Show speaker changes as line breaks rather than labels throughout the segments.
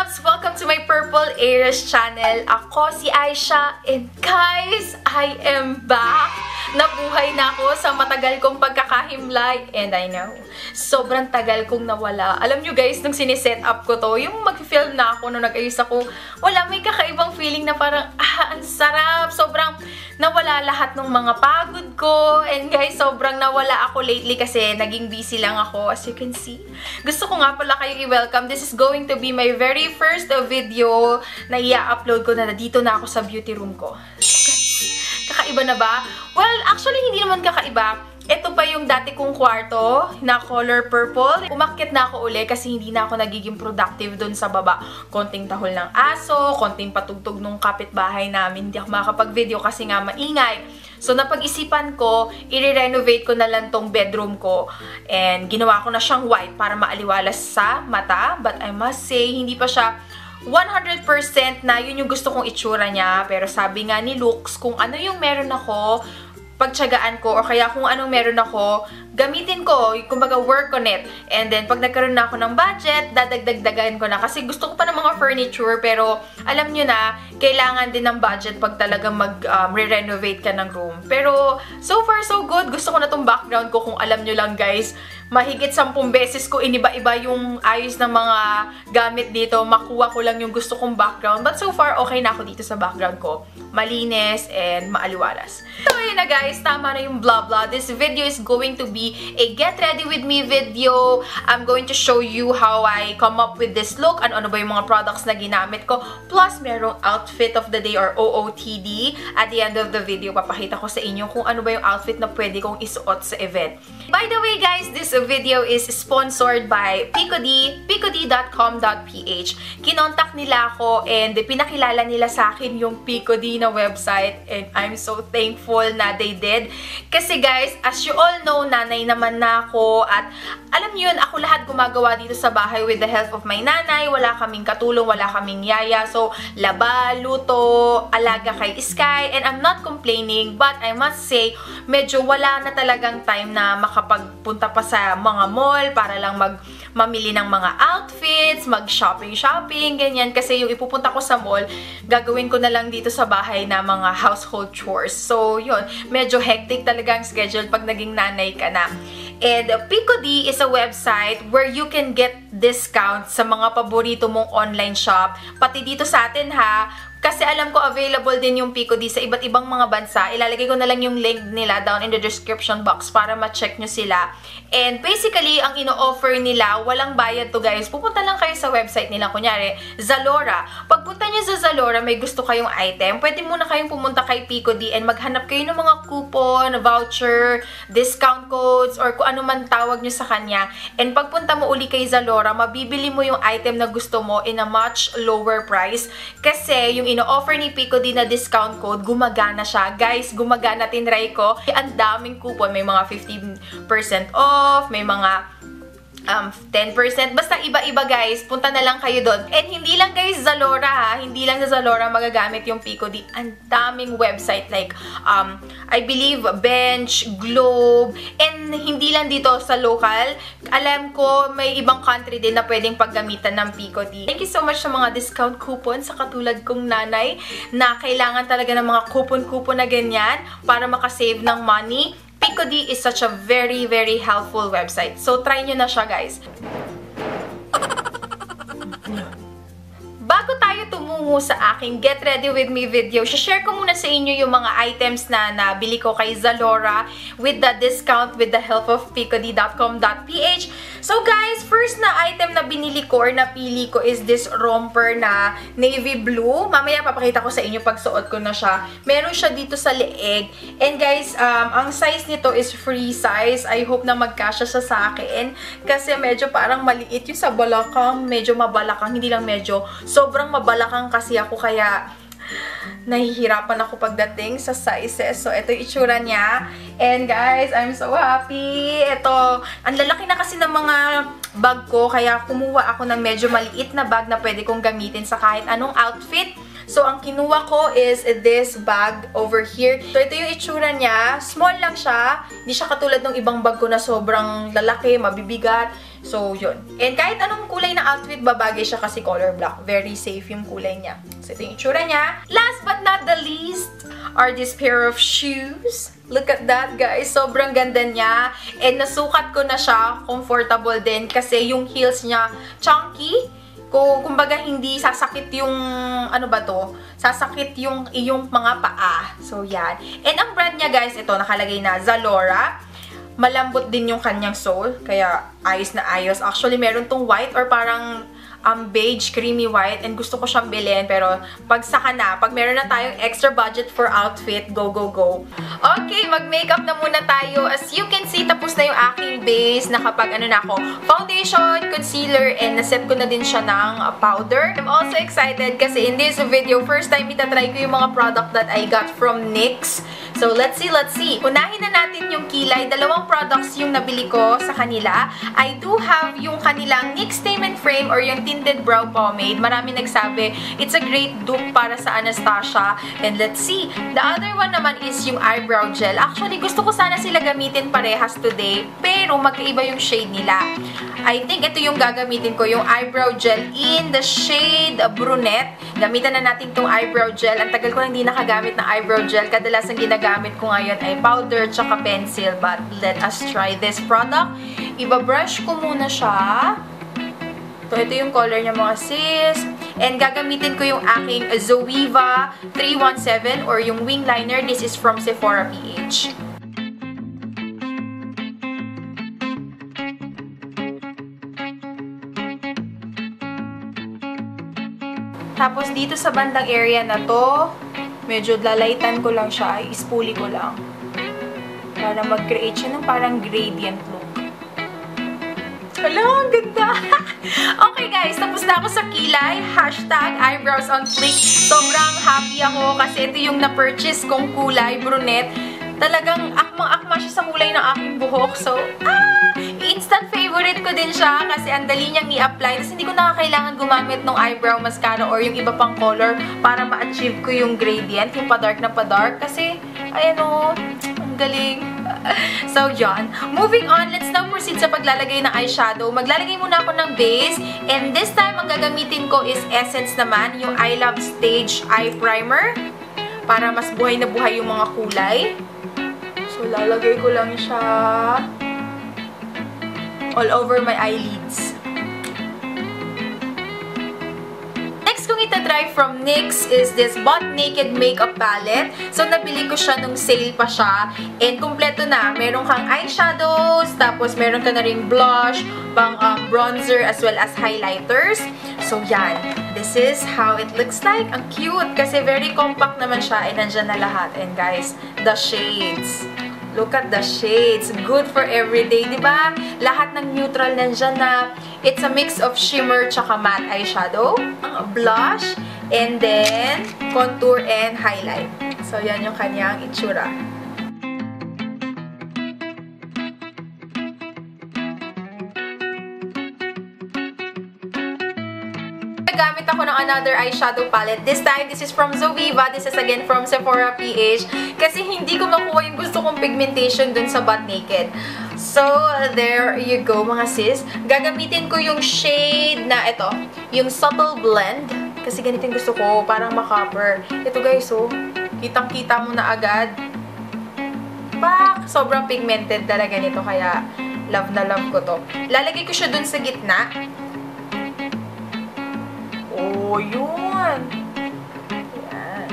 loves! Welcome to my Purple Aries channel. Ako si Aisha and guys, I am back! Nabuhay na ako sa matagal kong pagkakahimlay and I know, sobrang tagal kong nawala. Alam nyo guys, nung siniset up ko to, yung mag-film na ako, nung nag-ayos ako, wala, may kakaibang feeling na parang, ang sarap! Sobrang nawala lahat ng mga pagod ko and guys, sobrang nawala ako lately kasi naging busy lang ako as you can see. Gusto ko nga pala kayo i-welcome. This is going to be my very first video na i-upload ko na dito na ako sa beauty room ko. Kakaiba na ba? Well, actually, hindi naman kakaiba. Ito pa yung dati kong kwarto na color purple. Umakyat na ako uli kasi hindi na ako nagiging productive dun sa baba. Konting tahol ng aso, konting patugtog nung kapitbahay namin. Hindi ako makakapag-video kasi nga maingay. So, napag-isipan ko, i-renovate ko na lang tong bedroom ko. And ginawa ko na siyang white para maaliwalas sa mata. But I must say, hindi pa siya 100% na yun yung gusto kong itsura niya. Pero sabi nga ni Lux, kung ano yung meron ako, pagtsagaan ko, o kaya kung anong meron ako, gamitin ko, kumbaga work on it. And then, pag nagkaroon na ako ng budget, dadagdagdagan ko na. Kasi gusto ko pa ng mga furniture, pero alam nyo na, kailangan din ng budget pag talagang mag-renovate ka ng room. Pero, so far so good. Gusto ko na tong background ko, kung alam nyo lang guys. Mahigit 10 beses ko iniba-iba yung ayos ng mga gamit dito. Makuha ko lang yung gusto kong background. But so far, okay na ako dito sa background ko. Malinis and maaliwalas. So, yun na guys. Tama na yung blah blah. This video is going to be a get ready with me video. I'm going to show you how I come up with this look. Ano ba yung mga products na ginamit ko. Plus, merong outfit of the day or OOTD. At the end of the video, papakita ko sa inyo kung ano ba yung outfit na pwede kong isuot sa event. By the way guys, this video is sponsored by Picody, picody.com.ph. Kinontak nila ako and pinakilala nila sa akin yung Picody na website and I'm so thankful na they did. Kasi guys, as you all know, nanay naman na ako at alam niyo yun, ako lahat gumagawa dito sa bahay with the help of my nanay. Wala kaming katulong, wala kaming yaya. So, laba, luto, alaga kay Sky and I'm not complaining but I must say, medyo wala na talagang time na makapagpunta pa sa mga mall para lang mamili ng mga outfits, mag-shopping, ganyan. Kasi yung ipupunta ko sa mall, gagawin ko na lang dito sa bahay na mga household chores. So, yun, medyo hectic talaga ang schedule pag naging nanay ka na. And Picody is a website where you can get discount sa mga paborito mong online shop. Pati dito sa atin ha, kasi alam ko available din yung Picody sa iba't ibang mga bansa. Ilalagay ko na lang yung link nila down in the description box para ma-check nyo sila. And basically, ang ino-offer nila, walang bayad to guys. Pupunta lang kayo sa website nila. Kunyari, Zalora. Pagpunta nyo sa Zalora, may gusto kayong item. Pwede muna kayong pumunta kay Picody and maghanap kayo ng mga coupon, voucher, discount codes, or kung ano man tawag nyo sa kanya. And pagpunta mo uli kay Zalora, mabibili mo yung item na gusto mo in a much lower price. Kasi yung ino-offer ni Picody na discount code, gumagana siya. Guys, gumagana, tinry ko. Ang daming coupon. May mga 15% off, may mga 10%. Basta iba-iba guys. Punta na lang kayo doon. And hindi lang guys Zalora ha. Hindi lang sa Zalora magagamit yung Picody. Ang daming website like I believe Bench, Globe, and hindi lang dito sa local. Alam ko may ibang country din na pwedeng paggamitan ng Picody. Thank you so much sa mga discount coupon sa katulad kong nanay na kailangan talaga ng mga coupon-coupon na ganyan para makasave ng money. Picody is such a very, very helpful website. So, try nyo na siya, guys. Bago tayo tumungo sa aking Get Ready With Me video, share ko muna sa inyo yung mga items na nabili ko kay Zalora with the discount with the help of picody.com.ph. So guys, first na item na binili ko or napili ko is this romper na navy blue. Mamaya papakita ko sa inyo pag suot ko na siya. Meron siya dito sa leeg. And guys, ang size nito is free size. I hope na magkasya siya sa akin. Kasi medyo parang maliit yung sa balakang. Medyo mabalakang. Hindi lang medyo. Sobrang mabalakang kasi ako kaya nahihirapan ako pagdating sa sizes. So, ito yung itsura niya. And guys, I'm so happy. Ito, ang lalaki na kasi ng mga bag ko. Kaya kumuha ako ng medyo maliit na bag na pwede kong gamitin sa kahit anong outfit. So, ang kinuha ko is this bag over here. So, ito yung itsura niya. Small lang siya. Hindi siya katulad ng ibang bag ko na sobrang lalaki, mabibigat. So, yun. And kahit anong kulay na outfit, babagay siya kasi color black. Very safe yung kulay niya. So, ito yung itsura niya. Last but not the least are this pair of shoes. Look at that, guys. Sobrang ganda niya. And nasukat ko na siya. Comfortable din kasi yung heels niya chunky. Kumbaga hindi sasakit yung, ano ba to? Sasakit yung iyong mga paa. So, yan. And ang brand niya, guys, ito, nakalagay na Zalora. Malambot din yung kanyang sole, kaya ayos na ayos. Actually, meron tong white or parang beige, creamy white, and gusto ko siyang bilhin, pero pag saka na, pag meron na tayong extra budget for outfit, go, go, go. Okay, mag-makeup na muna tayo. As you can see, tapos na yung aking base. Nakapag, ano na ako, foundation, concealer, and naset ko na din siya ng powder. I'm also excited kasi in this video, first time itatry ko yung mga product that I got from NYX. So, let's see, let's see. Unahin na natin yung kilay. Dalawang products yung nabili ko sa kanila. I do have yung kanilang NYX Statement Frame or yung Tinted Brow Pomade. Marami nagsabi, it's a great dupe para sa Anastasia. And let's see. The other one naman is yung Eyebrow Gel. Actually, gusto ko sana sila gamitin parehas today, pero magkaiba yung shade nila. I think ito yung gagamitin ko, yung Eyebrow Gel in the shade Brunette. Gamitan na natin tong Eyebrow Gel. Ang tagal ko na hindi nakagamit ng Eyebrow Gel. Kadalasan ginagamit ko ngayon ay powder tsaka pencil. But let us try this product. Iba-brush ko muna siya. Ito yung color niya, mga sis. And gagamitin ko yung aking Zoeva 317 or yung wing liner. This is from Sephora PH. Tapos dito sa bandang area na to, medyo lalaitan ko lang siya, ispuli ko lang. Para mag-create siya ng parang gradient look. Hala, ang ganda! Okay guys, tapos na ako sa kilay. Hashtag eyebrows on fleek. Sobrang happy ako kasi ito yung na-purchase kong kulay, brunette. Talagang akmang-akma siya sa kulay ng aking buhok. So, instant favorite ko din siya kasi ang dali niyang i-apply. Tapos hindi ko na kailangan gumamit ng eyebrow mascara or yung iba pang color para ma-achieve ko yung gradient, yung pa-dark na pa-dark. Kasi, ayan o, ang galing. So, yan. Moving on, let's now proceed sa paglalagay ng eyeshadow. Maglalagay muna ako ng base. And this time, ang gagamitin ko is Essence naman, yung I Love Stage Eye Primer. Para mas buhay na buhay yung mga kulay. So, lalagay ko lang siya all over my eyelids. Next kong itatry from NYX is this Butt Naked Makeup Palette. So, nabili ko siya nung sale pa siya. And kompleto na. Meron kang eyeshadows, tapos meron ka na ring blush, pang bronzer, as well as highlighters. So, yan. This is how it looks like. Ang cute kasi very compact naman siya and nandyan na lahat. And guys, the shades. Look at the shades. Good for everyday, di ba? Lahat ng neutral nandyan na. It's a mix of shimmer tsaka matte eyeshadow. Ang blush. And then, contour and highlight. So, yan yung kanyang itsura. Gamit ako ng another eyeshadow palette. This time, this is from Zoeva. This is again from Sephora PH. Kasi hindi ko makuha yung gusto kong pigmentation dun sa Butt Naked. So, there you go mga sis. Gagamitin ko yung shade na ito. Yung Subtle Blend. Kasi ganito yung gusto ko. Parang makapper. Ito guys, oh. Kitang-kita mo na agad. Pak! Sobrang pigmented talaga nito. Kaya, love na love ko to. Lalagay ko siya dun sa gitna. Oh, yun! Ayan.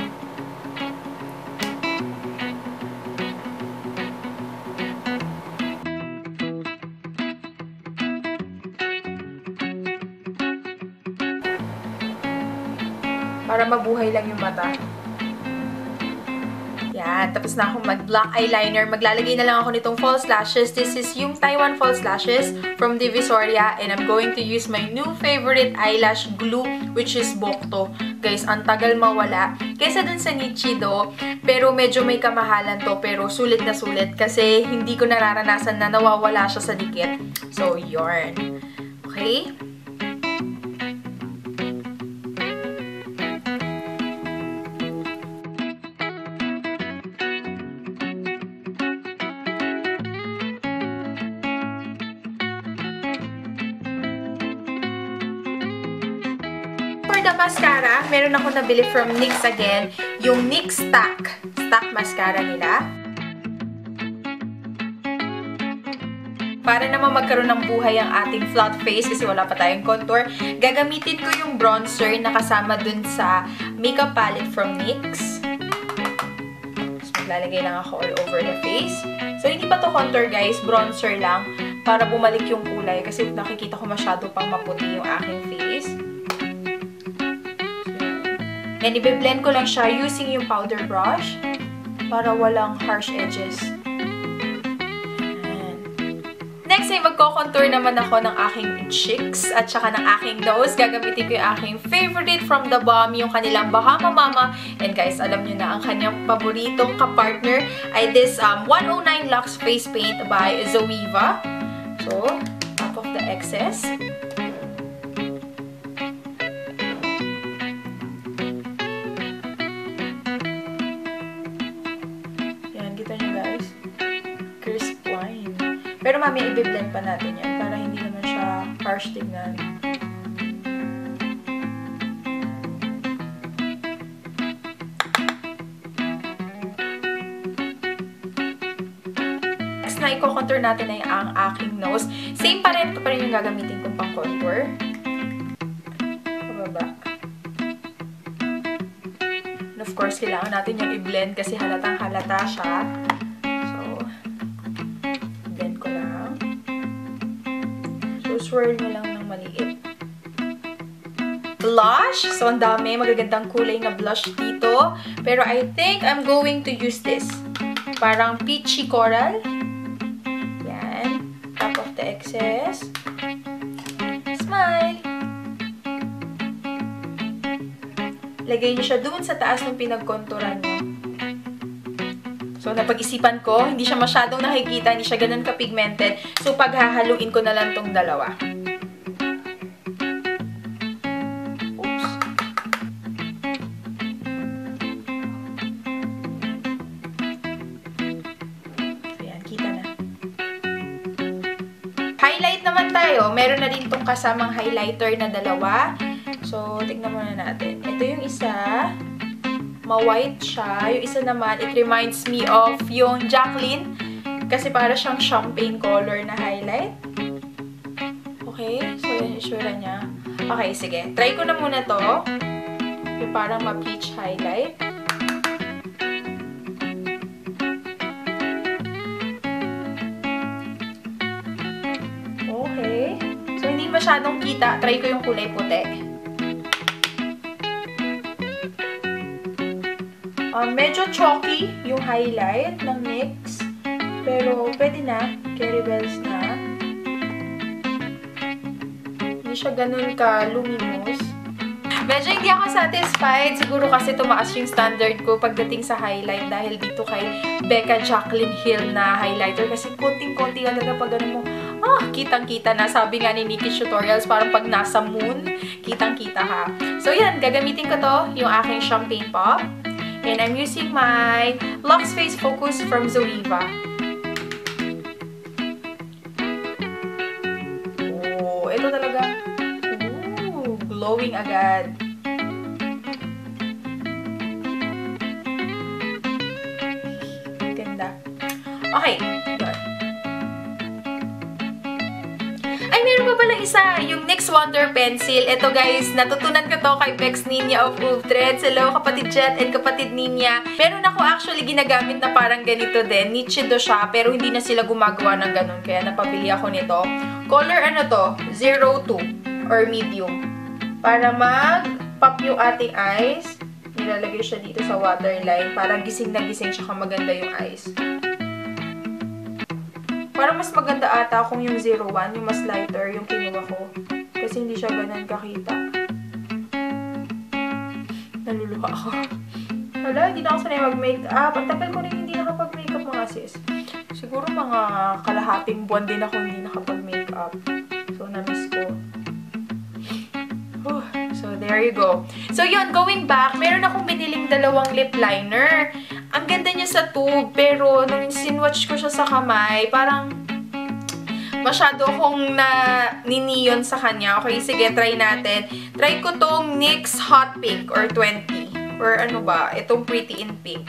Para mabuhay lang yung mata. Yan. Tapos na akong mag-black eyeliner. Maglalagay na lang ako nitong false lashes. This is yung Taiwan false lashes from Divisoria. And I'm going to use my new favorite eyelash glue, which is Bokto. Guys, ang tagal mawala. Kesa dun sa Nichido. Pero medyo may kamahalan to. Pero sulit na sulit. Kasi hindi ko nararanasan na nawawala siya sa dikit. So, yarn. Okay? For the mascara, meron ako nabili from NYX again, yung NYX Stack mascara nila. Para naman magkaroon ng buhay ang ating flat face kasi wala pa tayong contour, gagamitin ko yung bronzer na kasama dun sa makeup palette from NYX. So, maglalagay lang ako all over the face. So, hindi pa to contour guys, bronzer lang para bumalik yung kulay kasi nakikita ko masyado pang maputi yung aking face. And i-blend ko lang siya using yung powder brush para walang harsh edges. Next ay magko-contour naman ako ng aking cheeks at saka ng aking nose. Gagamitin ko yung aking favorite from The Balm, yung kanilang Bahama Mama. And guys, alam nyo na, ang kanyang paboritong kapartner ay this 109 Luxe Face Paint by Zoeva. So, top of the excess. Yan, kita nyo guys. Crisp wine. Pero mamaya i-blend pa natin yan para hindi naman siya harsh tignan. Next na i-contour natin ay ang aking nose. Same pa rin. Ito pa rin yung gagamitin kong pang contour. Pababa. And of course, kailangan natin yung i-blend kasi halatang halata siya. Swirl mo lang ng maliit. Blush. So, ang dami. Magagandang kulay na blush dito. Pero I think I'm going to use this. Parang peachy coral. Yan. Top of the excess. Smile. Lagay niyo siya dun sa taas ng pinag-contouran niyo. So, napag-isipan ko, hindi siya masyadong nakikita, hindi siya ganun ka-pigmented. So, paghahaluin ko na lang tong dalawa. Oops. So, yan, kita na. Highlight naman tayo. Meron na din tong kasamang highlighter na dalawa. So, tignan muna natin. Ito yung isa. Ma-white siya. Yung isa naman, it reminds me of yung Jaclyn. Kasi para siyang champagne color na highlight. Okay? So, yan yung itsura niya. Okay, sige. Try ko na muna to. Yung parang ma-peach highlight. Okay. So, hindi masyadong kita. Try ko yung kulay puti. Medyo chalky yung highlight ng NYX. Pero, pwede na. Carry bells na. Hindi siya ganun ka-luminous. Medyo hindi ako satisfied. Siguro kasi tumaas yung standard ko pagdating sa highlight dahil dito kay Becca Jaclyn Hill na highlighter. Kasi konting-konti talaga pag ano mo, kitang-kita na. Sabi nga ni Nikki Tutorials, parang pag nasa moon, kitang-kita ha. So, yan. Gagamitin ko to, yung aking champagne pop. And I'm using my Luxe Face Focus from Zoeva. Oh, ito talaga. Ooh, glowing agad. Ganda. Okay, yun. Ay, meron pa pala isa, yung NYX Wonder Pencil. Ito guys, natutunan ko to kay Bex Ninya of Move Threads. Hello, kapatid Jet and kapatid Ninya. Meron ako actually ginagamit na parang ganito din. Nichido siya, pero hindi na sila gumagawa ng ganun. Kaya napabili ako nito. Color ano to? 02 or medium. Para mag-pop yung ating eyes, nilalagay siya dito sa waterline. Para gising na gising, tsaka maganda yung eyes. Parang mas maganda ata kung yung 01, yung mas lighter, yung kinuha ko. Kasi hindi siya ganun kakita. Naluluha ako. Hala, hindi na ako sanay mag-makeup. Ang tagal ko rin hindi nakapag-makeup mga sis. Siguro mga kalahating buwan din ako hindi nakapag-makeup. So, na-miss ko. So, there you go. So, yun, going back, meron akong biniling dalawang lip liner. Ang ganda niya sa tube, pero nung sinwatch ko siya sa kamay, parang masyado akong niniyon sa kanya. Okay, sige, try natin. Try ko tong NYX Hot Pink or 20. Or ano ba? Itong Pretty in Pink.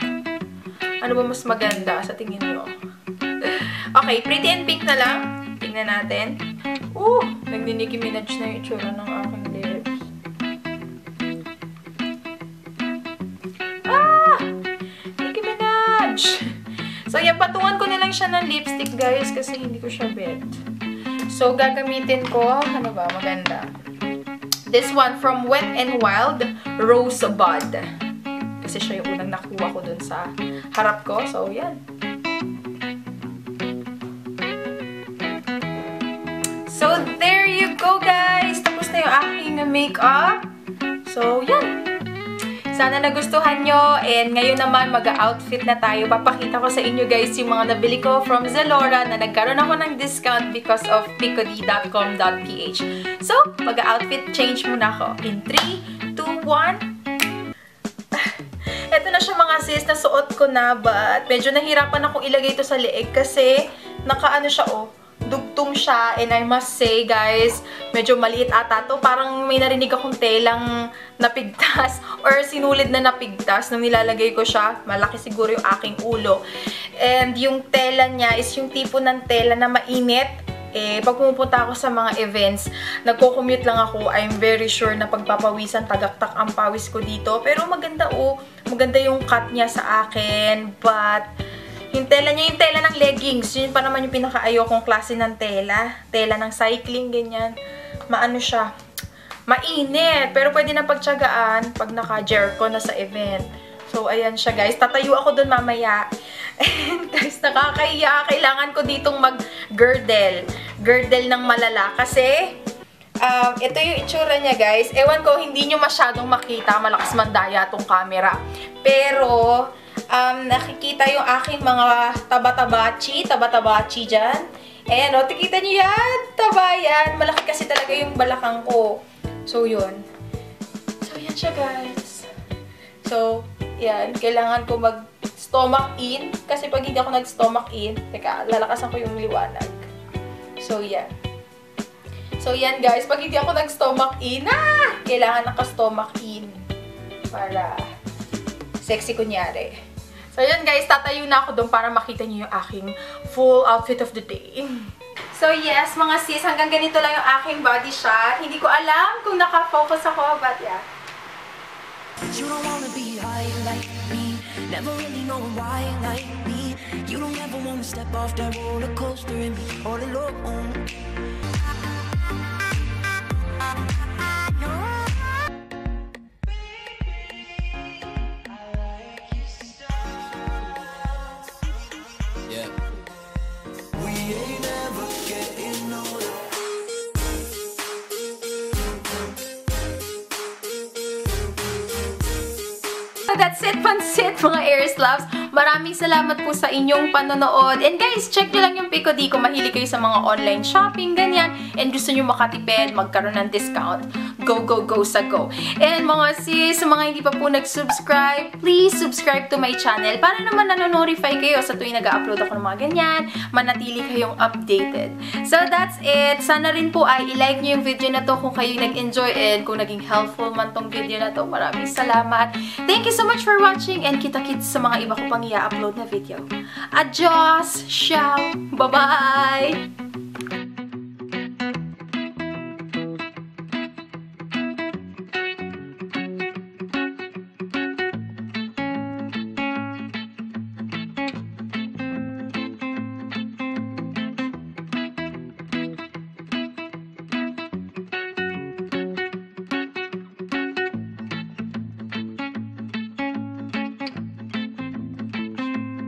Ano ba mas maganda sa tingin nyo? Okay, Pretty in Pink na lang. Tingnan natin. Nagni-Nicki Minaj na yung itsura ng aking lips. Nicki Minaj! So, yan, patungan ko na lang siya ng lipstick, guys, kasi hindi ko siya bet. So, gagamitin ko, ano ba, maganda. This one from Wet n Wild, Rosebud. Kasi siya yung unang nakuha ko dun sa harap ko. So, yan. So, there you go, guys. Tapos na yung aking makeup. So, yan. Sana nagustuhan nyo. And ngayon naman, mag-outfit na tayo. Papakita ko sa inyo, guys, yung mga nabili ko from Zalora na nagkaroon ako ng discount because of picody.com.ph. So, mag-outfit change muna ako. In 3, 2, 1. Ito na siya, mga sis. Nasuot ko na, but medyo nahirapan akong ilagay ito sa leeg kasi nakaano siya, dugtong siya, and I must say, guys, medyo maliit ata to. Parang may narinig akong telang napigtas or sinulid na napigtas nung nilalagay ko siya. Malaki siguro yung aking ulo. And yung tela niya is yung tipo ng tela na mainit. Pag pumupunta ako sa mga events, nagko-commute lang ako, I'm very sure na pagpapawisan, tagaktak ang pawis ko dito. Pero maganda, maganda yung cut niya sa akin, but yung tela niya, yung tela ng leggings. Yun pa naman yung pinaka-ayokong klase ng tela. Tela ng cycling, ganyan. Maano siya. Mainit. Pero pwede na pagtsagaan pag naka-jerko na sa event. So, ayan siya, guys. Tatayo ako dun mamaya. And, guys, nakakahiya. Kailangan ko ditong mag-girdle. Girdle ng malala. Kasi, ito yung itsura niya, guys. Ewan ko, hindi nyo masyadong makita. Malakas mandaya tong camera. Pero, nakikita yung aking mga taba-tabachi dyan. Ayan, tikita nyo yan. Taba yan. Malaki kasi talaga yung balakang ko. So, yun. So, yan siya, guys. So, yan. Kailangan ko mag-stomach in. Kasi pag hindi ako nag-stomach in, teka, lalakasan ko yung liwanag. So, yan. So, yan, guys. Pag hindi ako nag-stomach in, kailangan naka-stomach in. Para sexy kunyari. So, yun, guys. Tatayo na ako doon para makita niyo yung aking full outfit of the day. So, yes, mga sis, hanggang ganito lang yung aking body shot. Hindi ko alam kung naka-focus ako, but yeah.
You don't wanna be high like me, never really know why like me. You don't ever wanna step off that roller coaster and be all alone. Yeah. We ain't never getting older.
So that's it, pansit, mga Aries Loves. Maraming salamat po sa inyong panonood. And guys, check nyo lang yung Picody kung mahilig kayo sa mga online shopping, ganyan. And gusto nyo makatipid, magkaroon ng discount. Go, go, go sa go. And mga sis, sa mga hindi pa po nag-subscribe, please subscribe to my channel para naman nanonotify kayo sa tuwing nag-upload ako ng mga ganyan. Manatili kayong updated. So that's it. Sana rin po ay i-like nyo yung video na to kung kayo nag-enjoy and kung naging helpful man tong video na to. Maraming salamat. Thank you so much for watching and kita-kits sa mga iba ko pang i-upload na video. Adios! Ciao! Bye-bye!